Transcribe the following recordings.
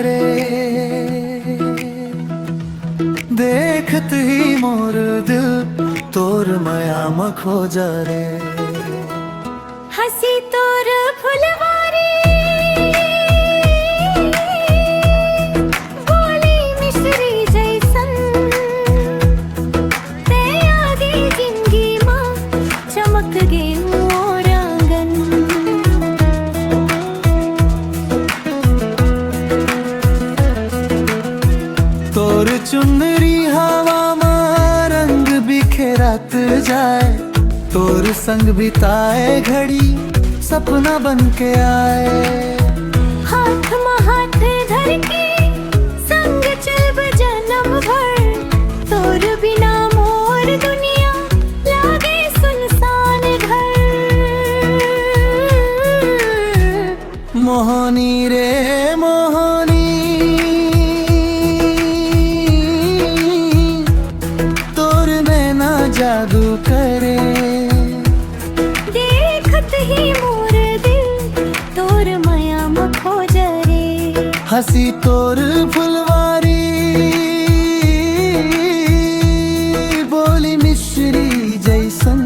रे, देखत ही मोर दिल तोर माया में खो जा रे। हसी तोर फुलवारी बोली मिश्री जैसन, ते आगे जिंदगी मां चमक गे मोर आंगन। तोर चुनरी हवा में रंग बिखेरत जाए, तोर संग बिताए घड़ी सपना बन के आए। हाथ में हाथ धर के संग चल जन्म भर, तोर बिना मोर दुनिया लागे सुनसान घर। मोहनी रे मोहनी, तोर नैना जादू करे, देखत ही मोर दिल तोर माया में खो जा रे। हसी तोर फुलवारी बोली मिश्री जैसन,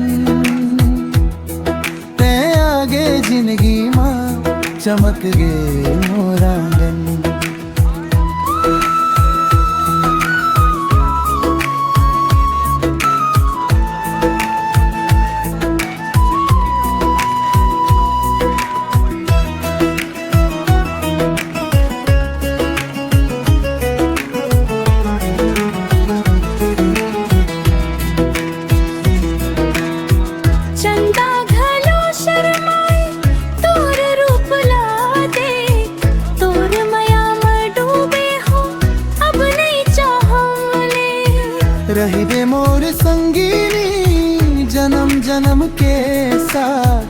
ते आगे जिंदगी मां चमक गे मोर आंगन। चंदा घलो शर्माए तोर रूप ला दे, तोर माया में डूबे हो अब नहीं चाहले। रही दे मोर संगीनी जन्म जन्म के साथ,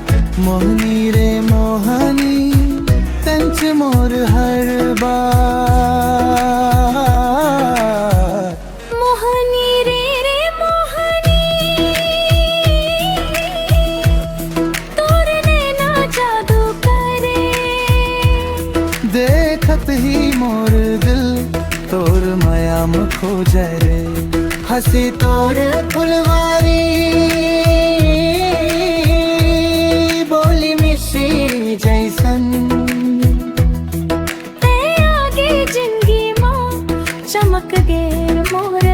मोहनी रे मोहनी तंच मोर हर बार। मोहनी रे मोहनी, तोर नैना जादू करे, देखत ही मोर दिल तोर माया में खो जाए रे। हंसी तोर फुलवारी बोली मिश्री जैसन, ते आगे जिंदगी मां चमक गे मोर